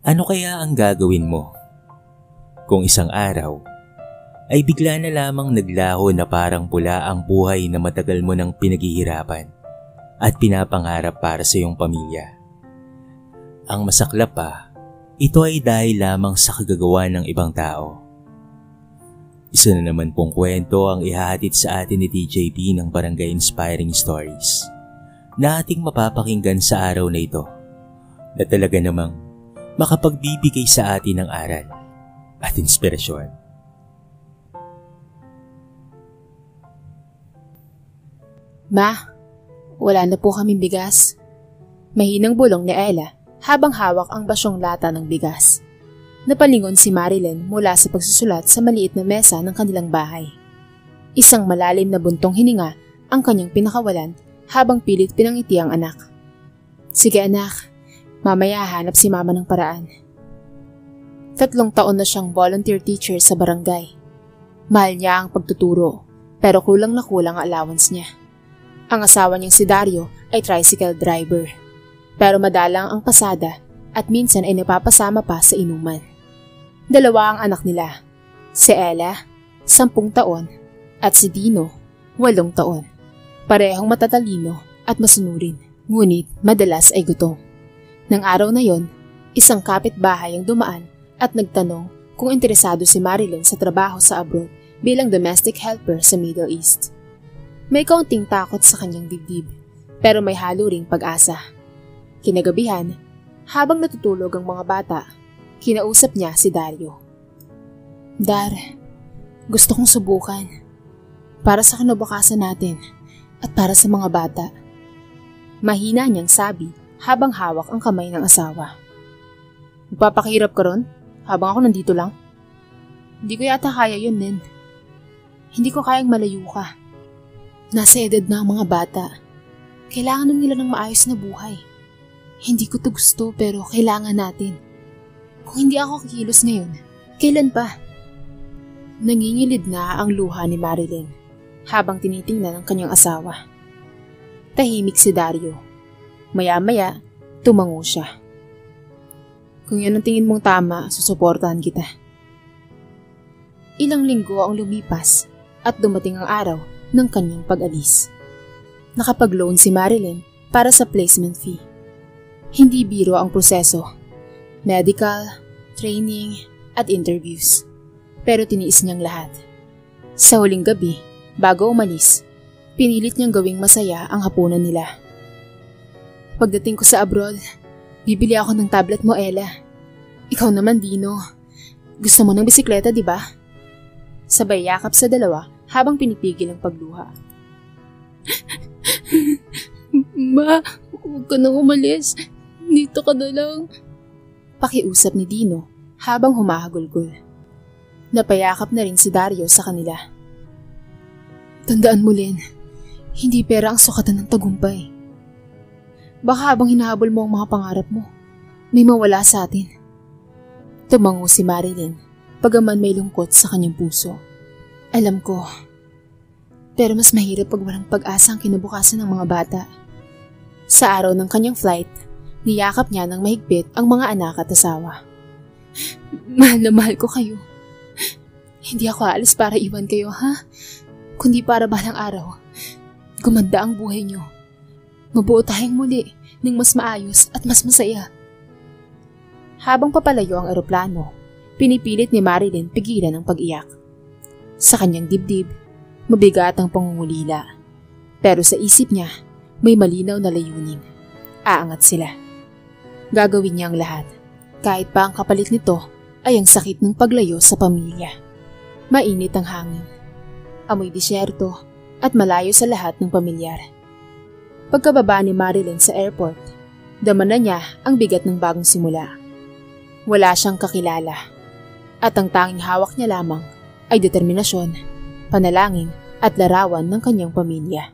Ano kaya ang gagawin mo kung isang araw ay bigla na lamang naglaho na parang pula ang buhay na matagal mo nang pinaghihirapan at pinapangarap para sa iyong pamilya? Ang masaklap pa, ito ay dahil lamang sa kagagawa ng ibang tao. Isa na naman pong kwento ang ihahatid sa atin ni TJP ng Barangay Inspiring Stories na ating mapapakinggan sa araw na ito, na talaga namang makapagbibigay sa atin ng aral at inspirasyon. Ma, wala na po kaming bigas. Mahinang bulong ni Ella habang hawak ang basyong lata ng bigas. Napalingon si Marilyn mula sa pagsusulat sa maliit na mesa ng kanilang bahay. Isang malalim na buntong hininga ang kanyang pinakawalan habang pilit pinangiti ang anak. Sige anak, mamaya hanap si mama ng paraan. 3 taon na siyang volunteer teacher sa barangay. Mahal niya ang pagtuturo, pero kulang na kulang ang allowance niya. Ang asawa niyang si Dario ay tricycle driver, pero madalang ang pasada at minsan ay napapasama pa sa inuman. 2 ang anak nila, si Ella, 10 taon, at si Dino, 8 taon. Parehong matatalino at masunurin, ngunit madalas ay gutom. Nang araw na yon, isang kapitbahay ang dumaan at nagtanong kung interesado si Marilyn sa trabaho sa abroad bilang domestic helper sa Middle East. May kaunting takot sa kanyang dibdib, pero may halo ring pag-asa. Kinagabihan, habang natutulog ang mga bata, kinausap niya si Dario. Dar, gusto kong subukan. Para sa kinabukasan natin at para sa mga bata. Mahina niyang sabi habang hawak ang kamay ng asawa. Magpapakahirap ka ron habang ako nandito lang? Hindi ko yata kaya yun, Nen. Hindi ko kayang malayo ka. Nasa edad na ang mga bata. Kailangan na nila ng maayos na buhay. Hindi ko to gusto pero kailangan natin. Kung hindi ako kikilos ngayon, kailan pa? Nangingilid na ang luha ni Marilyn habang tinitingnan ang kanyang asawa. Tahimik si Dario. Maya-maya, tumango siya. Kung yan ang tingin mong tama, susuportahan kita. Ilang linggo ang lumipas at dumating ang araw ng kanyang pag-alis. Nakapag-loan si Marilyn para sa placement fee. Hindi biro ang proseso. Medical, training, at interviews. Pero tiniis niyang lahat. Sa huling gabi, bago umalis, pinilit niyang gawing masaya ang hapunan nila. Pagdating ko sa abroad, bibili ako ng tablet mo, Ella. Ikaw naman, Dino. Gusto mo ng bisikleta, di ba? Sabay yakap sa dalawa habang pinipigil ang pagluha. Ma, huwag ka nang umalis. Dito ka na lang. Pakiusap ni Dino habang humahagulgol. Napayakap na rin si Dario sa kanila. Tandaan mo, Len, hindi pera ang sukatan ng tagumpay. Baka habang hinahabol mo ang mga pangarap mo, may mawala sa atin. Tumango si Marilyn, pagaman may lungkot sa kanyang puso. Alam ko, pero mas mahirap pag walang pag-asa ang kinabukasan ng mga bata. Sa araw ng kanyang flight, niyakap niya ng mahigpit ang mga anak at asawa. Mahal na mahal ko kayo. Hindi ako aalis para iwan kayo, ha? Kundi para balang araw, gumanda ang buhay niyo. Mabuo tayong muli ng mas maayos at mas masaya. Habang papalayo ang eroplano, pinipilit ni Marilyn pigilan ang pag-iyak. Sa kanyang dibdib, mabigat ang pangungulila. Pero sa isip niya, may malinaw na layunin. Aangat sila. Gagawin niya ang lahat, kahit pa ang kapalit nito ay ang sakit ng paglayo sa pamilya. Mainit ang hangin, amoy disyerto at malayo sa lahat ng pamilyar. Pagkababa ni Marilyn sa airport, dama na niya ang bigat ng bagong simula. Wala siyang kakilala at ang tanging hawak niya lamang ay determinasyon, panalangin at larawan ng kanyang pamilya.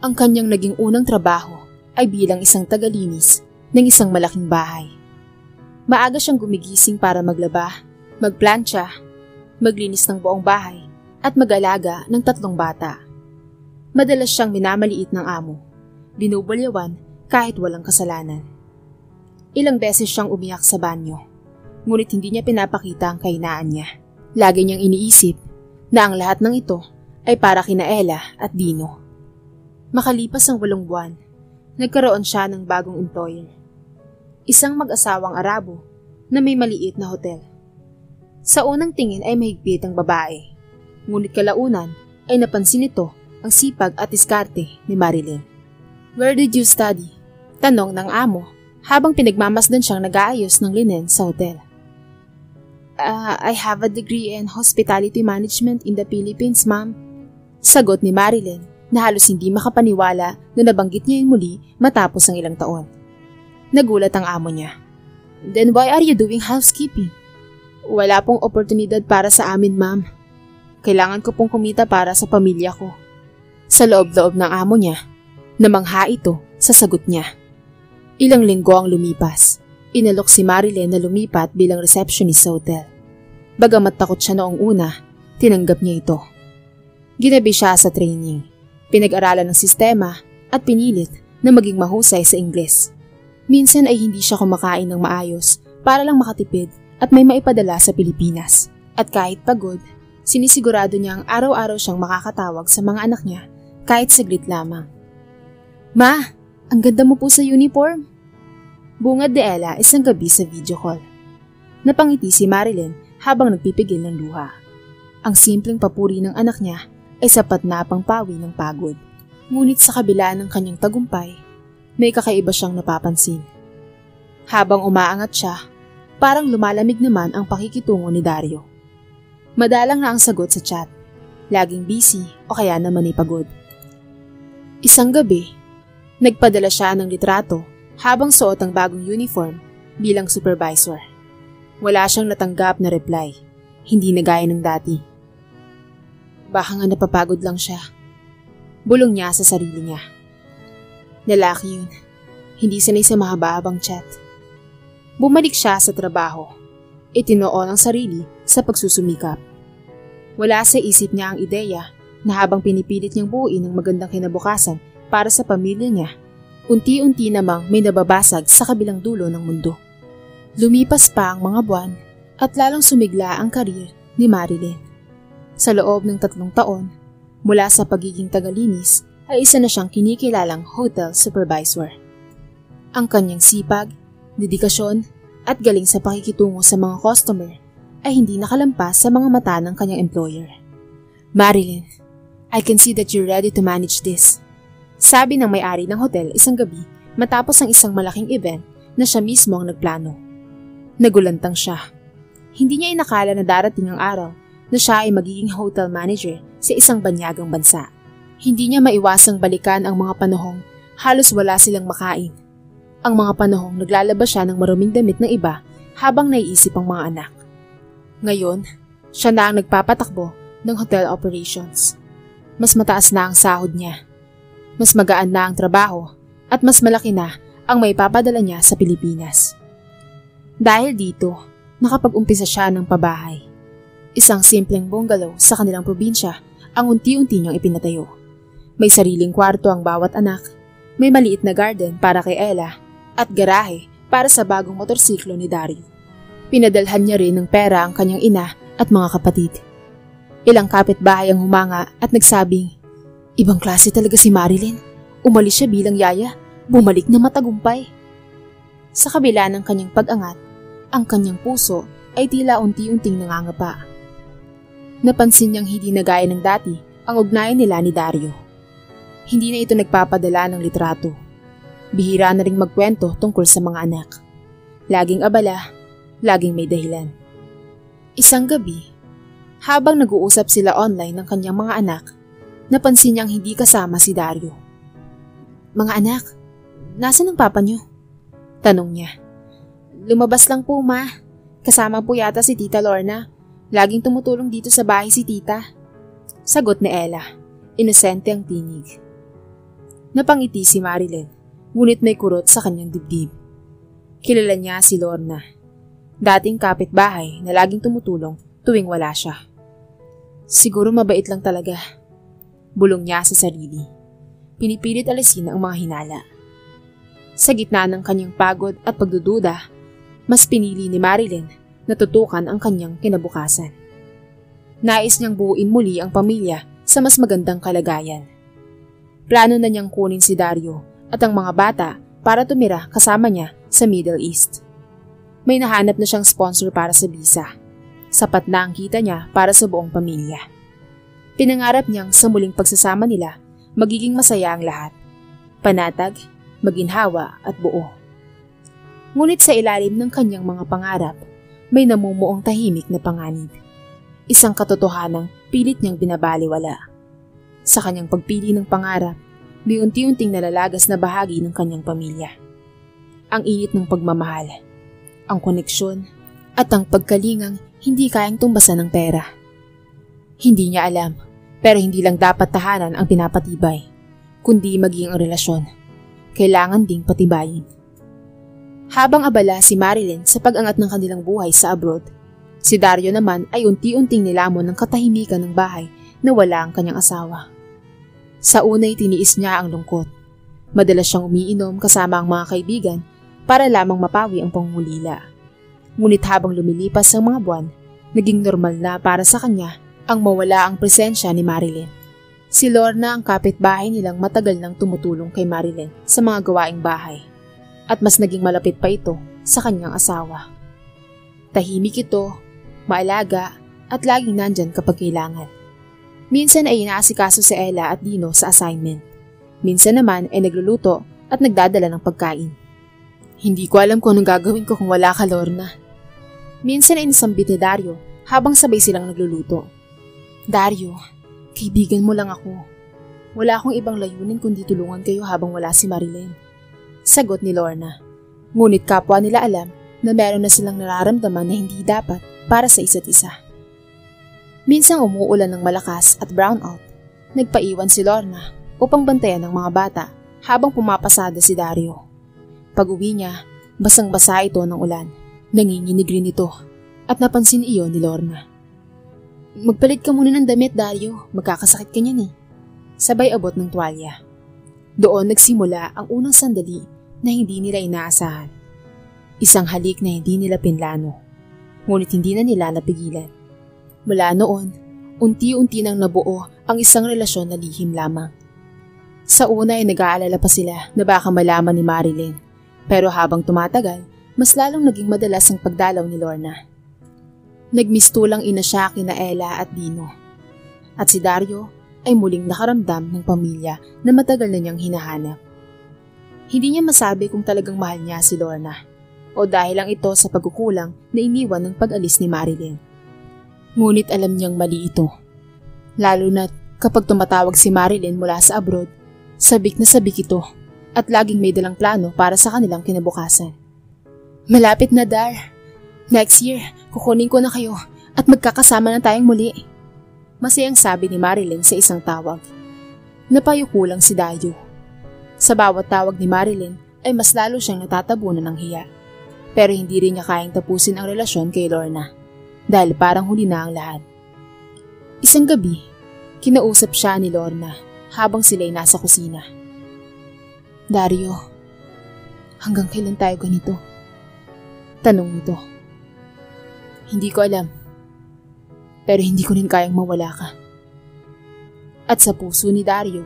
Ang kanyang naging unang trabaho ay bilang isang tagalinis ng isang malaking bahay. Maaga siyang gumigising para maglaba, magplantsa, maglinis ng buong bahay at mag-alaga ng 3 bata. Madalas siyang minamaliit ng amo, binubulyawan kahit walang kasalanan. Ilang beses siyang umiyak sa banyo, ngunit hindi niya pinapakita ang kahinaan niya. Lagi niyang iniisip na ang lahat ng ito ay para kina Ella at Dino. Makalipas ang 8 buwan, nagkaroon siya ng bagong employer. Isang mag-asawang Arabo na may maliit na hotel. Sa unang tingin ay mahigpit ang babae, ngunit kalaunan ay napansin nito ang sipag at diskarte ni Marilyn. "Where did you study?" Tanong ng amo habang pinagmamasdan siyang nag-aayos ng linen sa hotel. I have a degree in hospitality management in the Philippines, ma'am." Sagot ni Marilyn na halos hindi makapaniwala na nabanggit niya yun muli matapos ang ilang taon. Nagulat ang amo niya. "Then why are you doing housekeeping?" "Wala pong oportunidad para sa amin, ma'am. Kailangan ko pong kumita para sa pamilya ko." Sa loob-loob ng amo niya, namangha ito sa sagot niya. Ilang linggo ang lumipas. Inalok si Marilyn na lumipat bilang receptionist sa hotel. Bagamat takot siya noong una, tinanggap niya ito. Ginabi siya sa training, pinag-aralan ng sistema at pinilit na maging mahusay sa Ingles. Minsan ay hindi siya kumakain ng maayos para lang makatipid at may maipadala sa Pilipinas. At kahit pagod, sinisigurado niyang araw-araw siyang makakatawag sa mga anak niya kahit saglit lamang. "Ma, ang ganda mo po sa uniform." Bungad ni Ella isang gabi sa video call. Napangiti si Marilyn habang nagpipigil ng luha. Ang simpleng papuri ng anak niya ay sapat na pangpawi ng pagod. Ngunit sa kabila ng kanyang tagumpay, may kakaiba siyang napapansin. Habang umaangat siya, parang lumalamig naman ang pakikitungo ni Dario. Madalang na ang sagot sa chat, laging busy o kaya naman ay pagod. Isang gabi, nagpadala siya ng litrato habang suot ang bagong uniform bilang supervisor. Wala siyang natanggap na reply, hindi na gaya ng dati. Baka nga napapagod lang siya. Bulong niya sa sarili niya. Lalaki yun, hindi sanay sa mahaba-habang chat. Bumalik siya sa trabaho. Itinuon ang sarili sa pagsusumikap. Wala sa isip niya ang ideya na habang pinipilit niyang buuin ang magandang kinabukasan para sa pamilya niya, unti-unti namang may nababasag sa kabilang dulo ng mundo. Lumipas pa ang mga buwan at lalong sumigla ang karir ni Marilyn. Sa loob ng 3 taon, mula sa pagiging tagalinis ay isa na siyang kinikilalang hotel supervisor. Ang kanyang sipag, dedikasyon at galing sa pakikitungo sa mga customer ay hindi nakalampas sa mga mata ng kanyang employer. "Marilyn, I can see that you're ready to manage this." Sabi ng may-ari ng hotel isang gabi matapos ang isang malaking event na siya mismo ang nagplano. Nagulantang siya. Hindi niya inakala na darating ang araw na siya ay magiging hotel manager sa isang banyagang bansa. Hindi niya maiwasang balikan ang mga panahong halos wala silang makain. Ang mga panahong naglalabas siya ng maruming damit ng iba habang naiisip ang mga anak. Ngayon, siya na ang nagpapatakbo ng hotel operations. Mas mataas na ang sahod niya. Mas magaan na ang trabaho at mas malaki na ang may papadala niya sa Pilipinas. Dahil dito, nakapag-umpisa siya ng pabahay. Isang simpleng bungalow sa kanilang probinsya ang unti-unti niyang ipinatayo. May sariling kwarto ang bawat anak, may maliit na garden para kay Ella at garahe para sa bagong motorsiklo ni Dario. Pinadalhan niya rin ng pera ang kanyang ina at mga kapatid. Ilang kapitbahay ang humanga at nagsabing, "Ibang klase talaga si Marilyn. Umalis siya bilang yaya, bumalik na matagumpay." Sa kabila ng kanyang pag-angat, ang kanyang puso ay tila unti-unting nangangapa. Napansin niyang hindi na gaya ng dati ang ugnayan nila ni Dario. Hindi na ito nagpapadala ng litrato. Bihira na ring magkwento tungkol sa mga anak. Laging abala, laging may dahilan. Isang gabi, habang nag-uusap sila online ng kanyang mga anak, napansin niyang hindi kasama si Dario. "Mga anak, nasaan ang papa niyo?" Tanong niya. "Lumabas lang po, ma. Kasama po yata si Tita Lorna. Laging tumutulong dito sa bahay si Tita." Sagot ni Ella. Inosente ang tinig. Napangiti si Marilyn, ngunit may kurot sa kanyang dibdib. Kilala niya si Lorna. Dating kapitbahay na laging tumutulong tuwing wala siya. Siguro mabait lang talaga. Bulong niya sa sarili. Pinipilit alisin ang mga hinala. Sa gitna ng kanyang pagod at pagdududa, mas pinili ni Marilyn natutukan ang kanyang kinabukasan. Nais niyang buuin muli ang pamilya sa mas magandang kalagayan. Plano na niyang kunin si Dario at ang mga bata para tumira kasama niya sa Middle East. May nahanap na siyang sponsor para sa visa. Sapat na ang kita niya para sa buong pamilya. Pinangarap niyang sa muling pagsasama nila, magiging masaya ang lahat. Panatag, maginhawa at buo. Ngunit sa ilalim ng kanyang mga pangarap, may namumuong tahimik na panganib. Isang katotohanang pilit niyang binabaliwala. Sa kanyang pagpili ng pangarap, may unti-unting nalalagas na bahagi ng kanyang pamilya. Ang init ng pagmamahal, ang koneksyon, at ang pagkalingang hindi kayang tumbasan ng pera. Hindi niya alam, pero hindi lang dapat tahanan ang pinapatibay, kundi maging ang relasyon. Kailangan ding patibayin. Habang abala si Marilyn sa pag-angat ng kanilang buhay sa abroad, si Dario naman ay unti-unting nilamon ng katahimikan ng bahay na wala ang kanyang asawa. Sa unay tiniis niya ang lungkot. Madalas siyang umiinom kasama ang mga kaibigan para lamang mapawi ang pangungulila. Ngunit habang lumilipas ang mga buwan, naging normal na para sa kanya ang mawala ang presensya ni Marilyn. Si Lorna ang kapitbahay nilang matagal nang tumutulong kay Marilyn sa mga gawaing bahay. At mas naging malapit pa ito sa kanyang asawa. Tahimik ito, maalaga at laging nandyan kapag kailangan. Minsan ay inaasikaso si Ella at Dino sa assignment. Minsan naman ay nagluluto at nagdadala ng pagkain. Hindi ko alam kung anong gagawin ko kung wala ka, Lorna. Minsan ay nasambit ni Dario habang sabay silang nagluluto. Dario, kaibigan mo lang ako. Wala akong ibang layunin kundi tulungan kayo habang wala si Marilyn. Sagot ni Lorna. Ngunit kapwa nila alam na meron na silang nararamdaman na hindi dapat para sa isa't isa. Minsang umuulan ng malakas at brownout, nagpaiwan si Lorna upang bantayan ng mga bata habang pumapasada si Dario. Pag-uwi niya, basang-basa ito ng ulan. Nanginginig rin ito at napansin iyon ni Lorna. Magpalit ka muna ng damit, Dario. Magkakasakit ka niyan eh. Sabay abot ng tuwalya. Doon nagsimula ang unang sandali na hindi nila inaasahan. Isang halik na hindi nila pinlano. Ngunit hindi na nila napigilan. Mula noon, unti-unti nang nabuo ang isang relasyon na lihim lamang. Sa una ay nag-aalala pa sila na baka malaman ni Marilyn. Pero habang tumatagal, mas lalong naging madalas ang pagdalaw ni Lorna. Nagmistulang ina siya kina Ella at Dino. At si Dario ay muling nakaramdam ng pamilya na matagal na niyang hinahanap. Hindi niya masabi kung talagang mahal niya si Lorna o dahil lang ito sa pagkukulang na iniwan ng pag-alis ni Marilyn. Ngunit alam niyang mali ito. Lalo na't kapag tumatawag si Marilyn mula sa abroad, sabik na sabik ito at laging may dalang plano para sa kanilang kinabukasan. Malapit na, Dar. Next year, kukunin ko na kayo at magkakasama na tayong muli. Masayang sabi ni Marilyn sa isang tawag. Napayuko lang si Dario. Sa bawat tawag ni Marilyn ay mas lalo siyang natatabunan ng hiya. Pero hindi rin niya kayang tapusin ang relasyon kay Lorna dahil parang huli na ang lahat. Isang gabi, kinausap siya ni Lorna habang sila'y nasa kusina. Dario, hanggang kailan tayo ganito? Tanong nito. Hindi ko alam. Pero hindi ko rin kayang mawala ka. At sa puso ni Dario,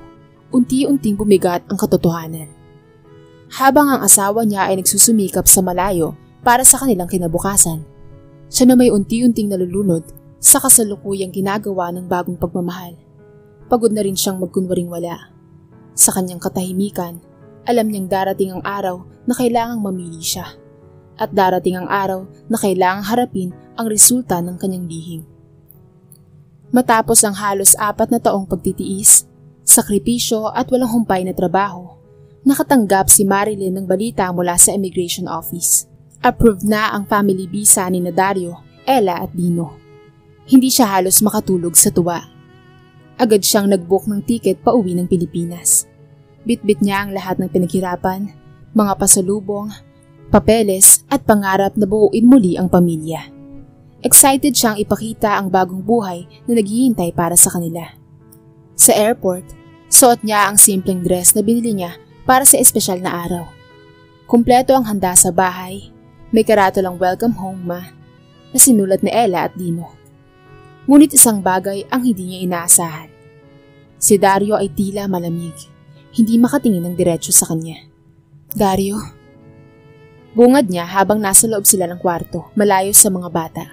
unti-unting bumigat ang katotohanan. Habang ang asawa niya ay nagsusumikap sa malayo para sa kanilang kinabukasan, siya na may unti-unting nalulunod sa kasalukuyang ginagawa ng bagong pagmamahal. Pagod na rin siyang magkunwaring wala. Sa kanyang katahimikan, alam niyang darating ang araw na kailangang mamili siya. At darating ang araw na kailangang harapin ang resulta ng kanyang lihim. Matapos ang halos 4 na taong pagtitiis, sakripisyo at walang humpay na trabaho, nakatanggap si Marilyn ng balita mula sa immigration office. Approved na ang family visa ni Dario, Ella at Dino. Hindi siya halos makatulog sa tuwa. Agad siyang nag-book ng tiket pa uwi ng Pilipinas. Bitbit niya ang lahat ng pinaghirapan, mga pasalubong, papeles at pangarap na buuin muli ang pamilya. Excited siyang ipakita ang bagong buhay na naghihintay para sa kanila. Sa airport, suot niya ang simpleng dress na binili niya para sa espesyal na araw. Kumpleto ang handa sa bahay, may karatolang welcome home ma. na sinulat ni Ella at Dino. Ngunit isang bagay ang hindi niya inaasahan. Si Dario ay tila malamig, hindi makatingin ng diretsyo sa kanya. Dario? Bungad niya habang nasa loob sila ng kwarto, malayo sa mga bata.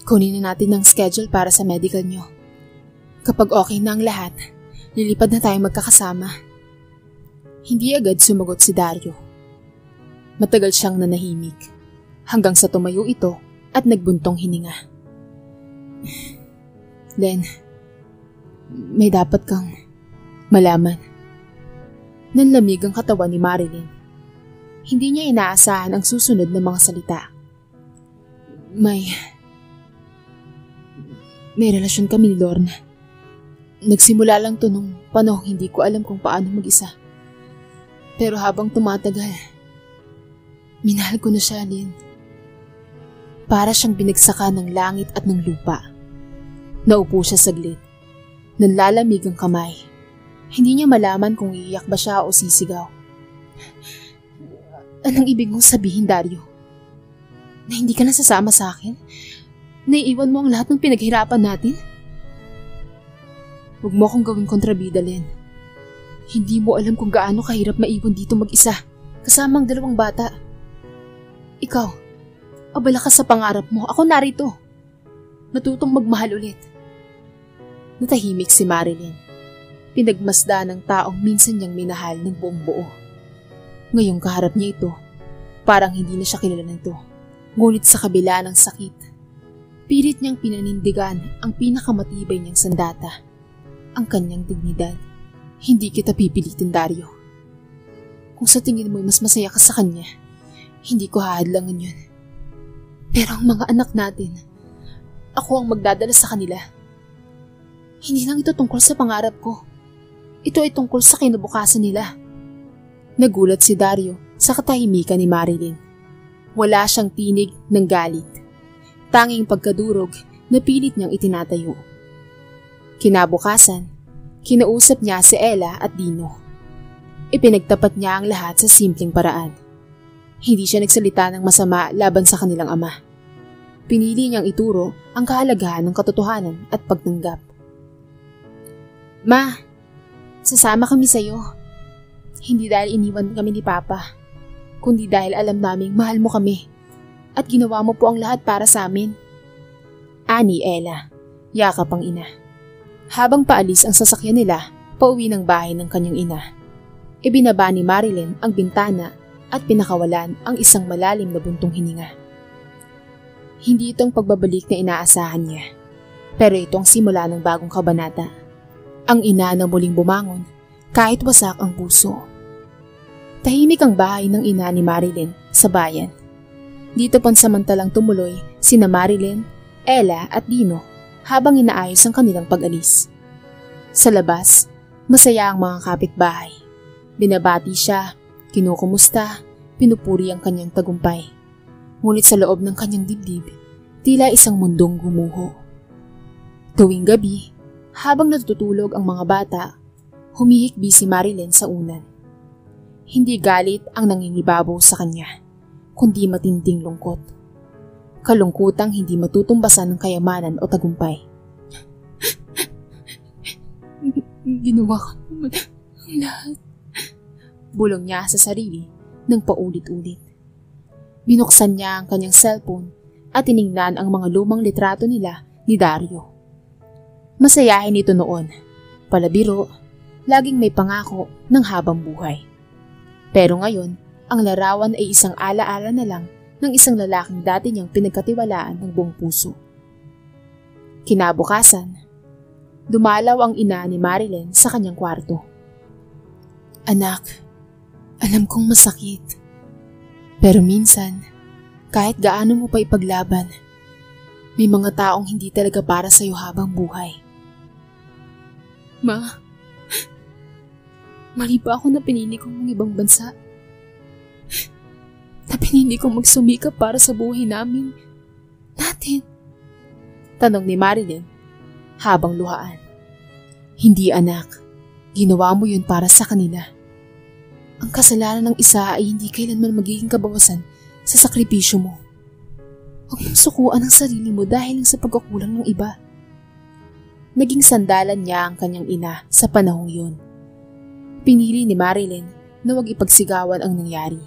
Kunin na natin ang schedule para sa medical niyo. Kapag okay na ang lahat, lilipad na tayong magkakasama. Hindi agad sumagot si Dario. Matagal siyang nanahimik, hanggang sa tumayo ito at nagbuntong hininga. Len, may dapat kang malaman. Nanlamig ang katawan ni Marilyn. Hindi niya inaasahan ang susunod na mga salita. May relasyon kami ni Lorna. Nagsimula lang to nung panahong hindi ko alam kung paano mag-isa. Pero habang tumatagal, minahal ko na siya, Lynn. Para siyang binagsakan ng langit at ng lupa. Naupo siya saglit. Nanlalamig ang kamay. Hindi niya malaman kung iiyak ba siya o sisigaw. Anong ibig mong sabihin, Dario? Na hindi ka nasasama sa akin? Naiiwan mo ang lahat ng pinaghirapan natin? Huwag mo akong gawing kontrabida, Len. Hindi mo alam kung gaano kahirap maiwan dito mag-isa, kasama ang 2 bata. Ikaw, abala ka sa pangarap mo. Ako narito. Natutong magmahal ulit. Natahimik si Marilyn. Pinagmasda ng taong minsan niyang minahal ng buong buo. Ngayong kaharap niya ito, parang hindi na siya kilala nito. Ngunit sa kabila ng sakit, pilit niyang pinanindigan ang pinakamatibay niyang sandata, ang kanyang dignidad. Hindi kita pipilitin, Dario. Kung sa tingin mo'y mas masaya ka sa kanya, hindi ko hahadlangan yun. Pero ang mga anak natin, ako ang magdadala sa kanila. Hindi lang ito tungkol sa pangarap ko. Ito ay tungkol sa kinabukasan nila. Nagulat si Dario sa katahimikan ni Marilyn. Wala siyang tinig ng galit. Tanging pagkadurog na pilit niyang itinatayo. Kinabukasan, kinausap niya si Ella at Dino. Ipinagtapat niya ang lahat sa simpleng paraan. Hindi siya nagsalita ng masama laban sa kanilang ama. Pinili niyang ituro ang kahalagahan ng katotohanan at pagtanggap. Ma, sasama kami sa'yo. Hindi dahil iniwan kami ni Papa, kundi dahil alam naming mahal mo kami at ginawa mo po ang lahat para sa amin. Ani Ella, yakap ang ina. Habang paalis ang sasakyan nila, pauwi ng bahay ng kanyang ina, ibinaba ni Marilyn ang bintana at pinakawalan ang isang malalim na buntong hininga. Hindi itong pagbabalik na inaasahan niya, pero itong simula ng bagong kabanata. Ang ina na muling bumangon kahit wasak ang puso. Tahimik ang bahay ng ina ni Marilyn sa bayan. Dito pansamantalang tumuloy sina Marilyn, Ella at Dino habang inaayos ang kanilang pag-alis. Sa labas, masaya ang mga kapitbahay. Binabati siya, kinukumusta, pinupuri ang kanyang tagumpay. Ngunit sa loob ng kanyang dibdib, tila isang mundong gumuho. Tuwing gabi, habang natutulog ang mga bata, humihikbi si Marilyn sa unan. Hindi galit ang nangingibabaw sa kanya, kundi matinding lungkot. Kalungkutang hindi matutumbasan ng kayamanan o tagumpay. Ginawa ko naman ang lahat. Bulong niya sa sarili ng paulit-ulit. Binuksan niya ang kanyang cellphone at tiningnan ang mga lumang litrato nila ni Dario. Masayahin ito noon. Palabiro, laging may pangako ng habang buhay. Pero ngayon, ang larawan ay isang alaala na lang ng isang lalaking dati niyang pinagkatiwalaan ng buong puso. Kinabukasan, dumalaw ang ina ni Marilyn sa kanyang kwarto. Anak, alam kong masakit. Pero minsan, kahit gaano mo pa ipaglaban, may mga taong hindi talaga para sa'yo habang buhay. Ma, mali ba ako na pinili kong mga ibang bansa? Na pinili kong magsumikap para sa buhay namin? Natin? Tanong ni Marilyn habang luhaan. Hindi anak, ginawa mo yun para sa kanila. Ang kasalanan ng isa ay hindi kailanman magiging kabawasan sa sakripisyo mo. Huwag mong sukuan ang sarili mo dahil lang sa pagkakulang ng iba. Naging sandalan niya ang kanyang ina sa panahong yun. Pinili ni Marilyn na huwag ipagsigawan ang nangyari.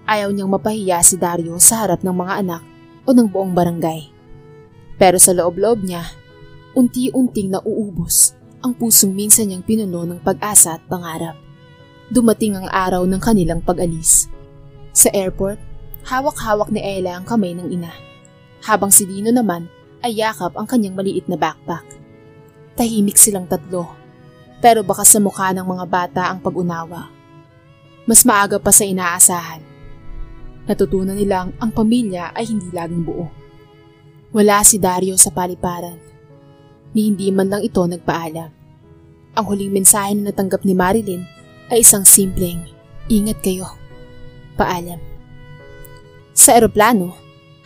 Ayaw niyang mapahiya si Dario sa harap ng mga anak o ng buong barangay. Pero sa loob-loob niya, unti-unting nauubos ang pusong minsan niyang pinuno ng pag-asa at pangarap. Dumating ang araw ng kanilang pag-alis. Sa airport, hawak-hawak ni Ella ang kamay ng ina, habang si Dino naman ay yakap ang kanyang maliit na backpack. Tahimik silang tatlo, pero baka sa mukha ng mga bata ang pag-unawa. Mas maaga pa sa inaasahan. Natutunan nilang ang pamilya ay hindi laging buo. Wala si Dario sa paliparan, ni hindi man lang ito nagpaalam. Ang huling mensahe na natanggap ni Marilyn ay isang simpleng, "Ingat kayo. Paalam." Sa eroplano,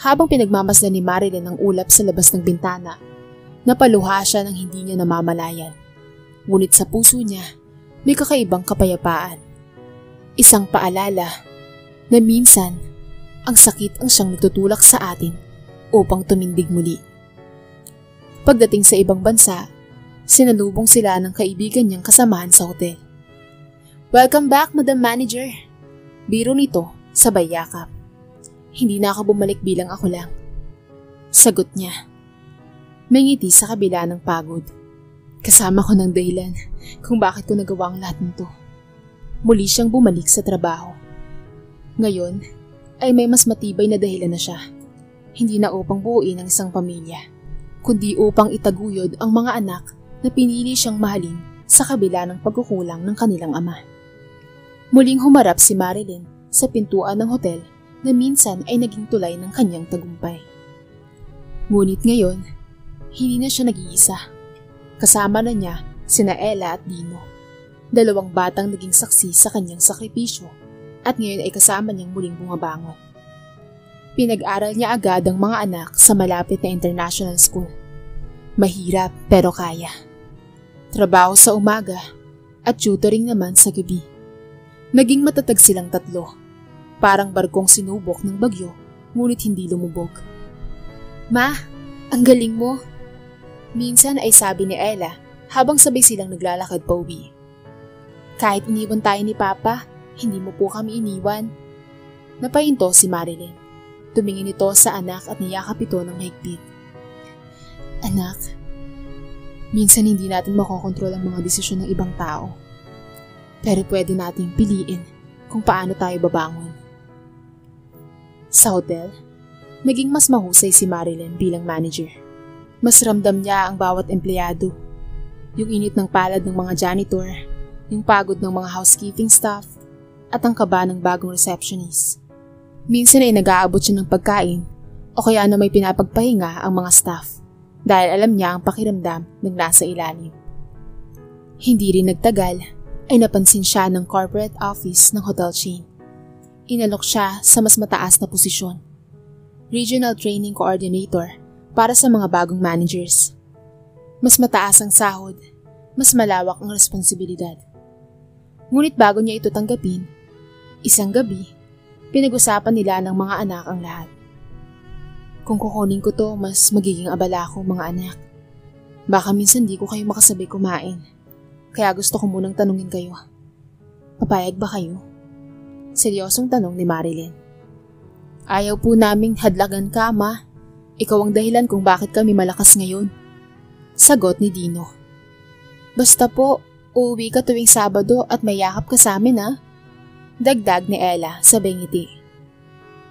habang pinagmamasdan ni Marilyn ang ulap sa labas ng bintana, napaluha siya ng hindi niya namamalayan. Ngunit sa puso niya, may kakaibang kapayapaan. Isang paalala na minsan, ang sakit ang siyang nagtutulak sa atin upang tumindig muli. Pagdating sa ibang bansa, sinalubong sila ng kaibigan niyang kasamahan sa hotel. "Welcome back, Madam Manager." Biro nito, sabay yakap. "Hindi na ako bumalik bilang ako lang." Sagot niya. May ngiti sa kabila ng pagod. "Kasama ko ng dahilan kung bakit ko nagawa ang lahat nito." Muli siyang bumalik sa trabaho. Ngayon ay may mas matibay na dahilan na siya. Hindi na upang buuin ang isang pamilya, kundi upang itaguyod ang mga anak na pinili siyang mahalin sa kabila ng pagkukulang ng kanilang ama. Muling humarap si Marilyn sa pintuan ng hotel na minsan ay naging tulay ng kanyang tagumpay. Ngunit ngayon, hindi na siya nag-iisa. Kasama na niya sina Ella at Dino, dalawang batang naging saksi sa kanyang sakripisyo at ngayon ay kasama niyang muling bumabangon. Pinag-aral niya agad ang mga anak sa malapit na international school. Mahirap pero kaya. Trabaho sa umaga at tutoring naman sa gabi. Naging matatag silang tatlo. Parang barkong sinubok ng bagyo, ngunit hindi lumubog. "Ma, ang galing mo." Minsan ay sabi ni Ella habang sabay silang naglalakad pa uwi. "Kahit iniwan tayo ni Papa, hindi mo po kami iniwan." Napahinto si Marilyn. Tumingin ito sa anak at niyakap ito ng mahigpit. "Anak, minsan hindi natin makokontrol ang mga desisyon ng ibang tao. Pero pwede nating piliin kung paano tayo babangon." Sa hotel, naging mas mahusay si Marilyn bilang manager. Mas ramdam niya ang bawat empleyado. Yung init ng palad ng mga janitor, yung pagod ng mga housekeeping staff, at ang kaba ng bagong receptionist. Minsan ay nag-aabot siya ng pagkain o kaya na may pinapagpahinga ang mga staff dahil alam niya ang pakiramdam ng nasa ilalim. Hindi rin nagtagal ay napansin siya ng corporate office ng hotel chain. Inalok siya sa mas mataas na posisyon, Regional Training Coordinator para sa mga bagong managers. Mas mataas ang sahod, mas malawak ang responsibilidad. Ngunit bago niya ito tanggapin, isang gabi, pinag-usapan nila ng mga anak ang lahat. "Kung kukunin ko to, mas magiging abala ako, mga anak. Baka minsan di ko kayo makasabay kumain. Kaya gusto ko munang tanungin kayo. Papayag ba kayo?" Seryosong tanong ni Marilyn. "Ayaw po naming hadlagan ka, Ma. Ikaw ang dahilan kung bakit kami malakas ngayon." Sagot ni Dino. "Basta po, uuwi ka tuwing Sabado at may yakap ka sa amin, ha?" Dagdag ni Ella sabay ngiti.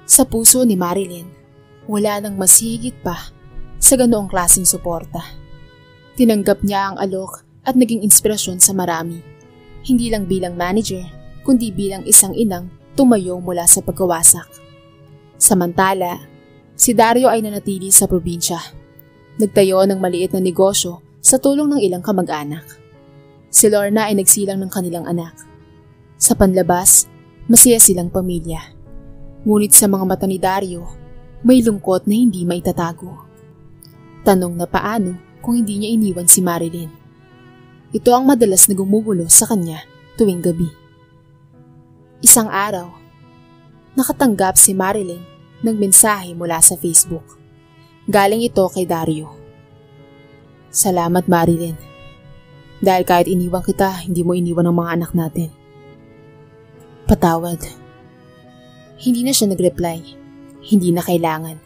Sa puso ni Marilyn, wala nang mas higit pa sa ganoong klaseng suporta. Tinanggap niya ang alok at naging inspirasyon sa marami. Hindi lang bilang manager, kundi bilang isang inang tumayo mula sa pagkawasak. Samantala, si Dario ay nanatili sa probinsya. Nagtayo ng maliit na negosyo sa tulong ng ilang kamag-anak. Si Lorna ay nagsilang ng kanilang anak. Sa panlabas, masaya silang pamilya. Ngunit sa mga mata ni Dario, may lungkot na hindi maitatago. Tanong na paano kung hindi niya iniwan si Marilyn. Ito ang madalas na gumugulo sa kanya tuwing gabi. Isang araw, nakatanggap si Marilyn ng mensahe mula sa Facebook. Galing ito kay Dario. Salamat Marilyn. Dahil kahit iniwan kita, hindi mo iniwan ang mga anak natin. Patawad. Hindi na siya nag-reply. Hindi na kailangan.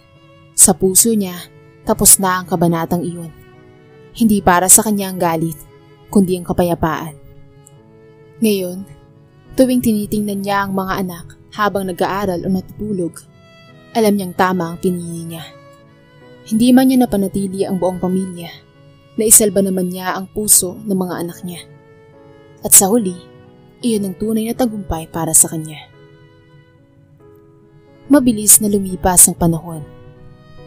Sa puso niya, tapos na ang kabanatang iyon. Hindi para sa kanya ang galit, kundi ang kapayapaan. Ngayon, tuwing tinitingnan niya ang mga anak habang nag-aaral o natutulog, alam niyang tama ang pinili niya. Hindi man niya napanatili ang buong pamilya, naisalba naman niya ang puso ng mga anak niya. At sa huli, iyon ang tunay na tagumpay para sa kanya. Mabilis na lumipas ang panahon.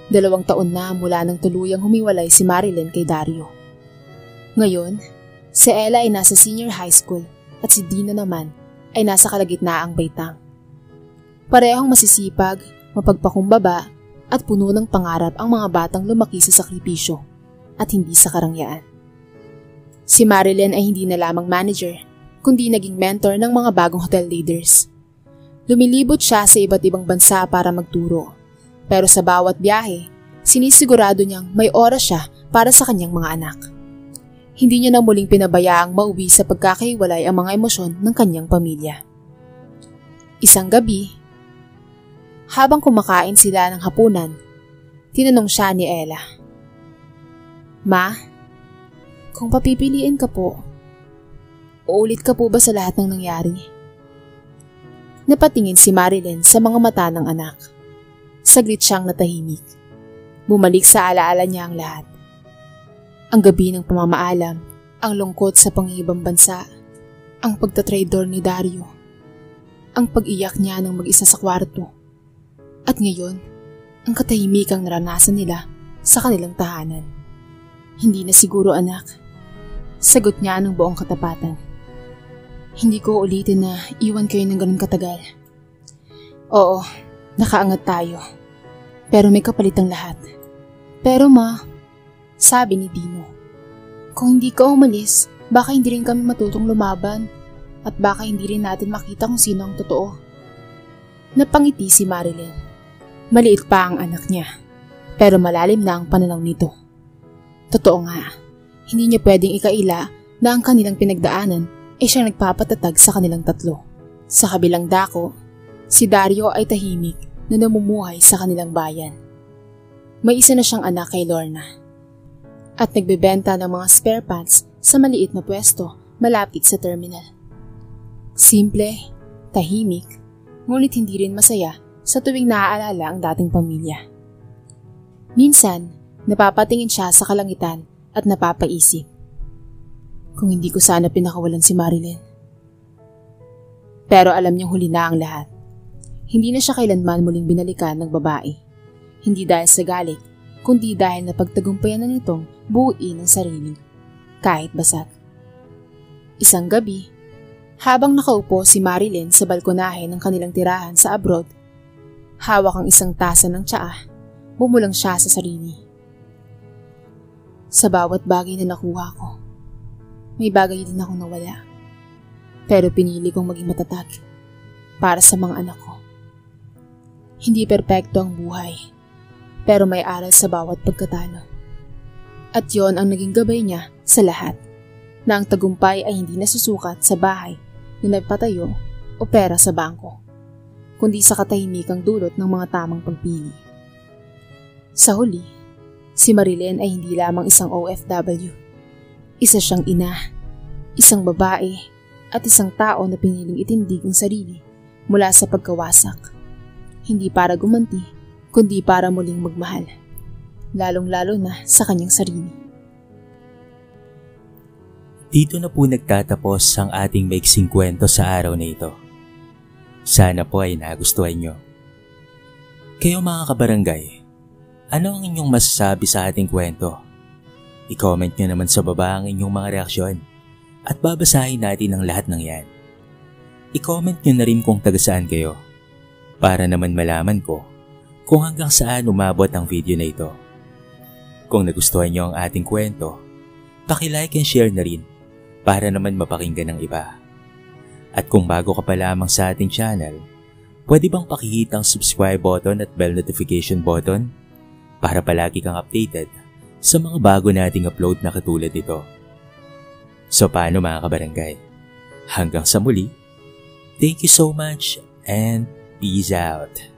2 taon na mula nang tuluyang humiwalay si Marilyn kay Dario. Ngayon, si Ella ay nasa senior high school at si Dina naman ay nasa kalagitnaang baitang. Parehong masisipag, mapagpakumbaba at puno ng pangarap ang mga batang lumaki sa sakripisyo at hindi sa karangyaan. Si Marilyn ay hindi na lamang manager, kundi naging mentor ng mga bagong hotel leaders. Lumilibot siya sa iba't ibang bansa para magturo, pero sa bawat biyahe, sinisigurado niyang may oras siya para sa kanyang mga anak. Hindi niya na muling pinabayaang mauwi sa pagkakahiwalay ang mga emosyon ng kanyang pamilya. Isang gabi, habang kumakain sila ng hapunan, tinanong siya ni Ella. Ma, kung papipiliin ka po, uulit ka po ba sa lahat ng nangyari? Napatingin si Marilyn sa mga mata ng anak. Saglit siyang natahimik. Bumalik sa alaala niya ang lahat. Ang gabi ng pamamaalam, ang lungkot sa pangibang bansa, ang pagtatraidor ni Dario, ang pag-iyak niya ng mag-isa sa kwarto, at ngayon, ang katahimikang naranasan nila sa kanilang tahanan. Hindi na siguro anak, sagot niya ng buong katapatan. Hindi ko ulitin na iwan kayo ng ganun katagal. Oo, nakaangat tayo. Pero may kapalit ang lahat. Pero ma, sabi ni Dino, kung hindi ka umalis, baka hindi rin kami matutong lumaban at baka hindi rin natin makita kung sino ang totoo. Napangiti si Marilyn. Maliit pa ang anak niya, pero malalim na ang pananaw nito. Totoo nga, hindi niya pwedeng ikaila na ang kanilang pinagdaanan ay siyang nagpapatatag sa kanilang tatlo. Sa kabilang dako, si Dario ay tahimik na namumuhay sa kanilang bayan. May isa na siyang anak kay Lorna at nagbebenta ng mga spare parts sa maliit na pwesto malapit sa terminal. Simple, tahimik, ngunit hindi rin masaya sa tuwing naaalala ang dating pamilya. Minsan, napapatingin siya sa kalangitan at napapaisip, kung hindi ko sana pinakawalan si Marilyn. Pero alam niyang huli na ang lahat. Hindi na siya kailanman muling binalikan ng babae. Hindi dahil sa galit, kundi dahil napagtagumpayan na nitong buuin ang sarili, kahit basag. Isang gabi, habang nakaupo si Marilyn sa balkonahe ng kanilang tirahan sa abroad, hawak ang isang tasa ng tsaa, bumulang siya sa sarili. Sa bawat bagay na nakuha ko, may bagay din akong nawala. Pero pinili kong maging matatag para sa mga anak ko. Hindi perpekto ang buhay, pero may aral sa bawat pagkatalo. At yon ang naging gabay niya sa lahat, na ang tagumpay ay hindi nasusukat sa bahay na nagpatayo o pera sa bangko, kundi sa katahimikang dulot ng mga tamang pagpili. Sa huli, si Marilyn ay hindi lamang isang OFW. Isa siyang ina, isang babae, at isang tao na piniling itindig ang sarili mula sa pagkawasak. Hindi para gumanti, kundi para muling magmahal, lalong-lalo na sa kanyang sarili. Dito na po nagtatapos ang ating maiksing kwento sa araw na ito. Sana po ay nagustuhan nyo. Kayo mga kabarangay, ano ang inyong masasabi sa ating kwento? I-comment nyo naman sa baba ang inyong mga reaksyon at babasahin natin ang lahat ng yan. I-comment nyo na rin kung taga saan kayo para naman malaman ko kung hanggang saan umabot ang video na ito. Kung nagustuhan nyo ang ating kwento, paki-like and share na rin para naman mapakinggan ng iba. At kung bago ka pa lamang sa ating channel, pwede bang pakihit ang subscribe button at bell notification button para palagi kang updated sa mga bago nating upload na katulad nito. So paano mga kabarangay? Hanggang sa muli, thank you so much and peace out.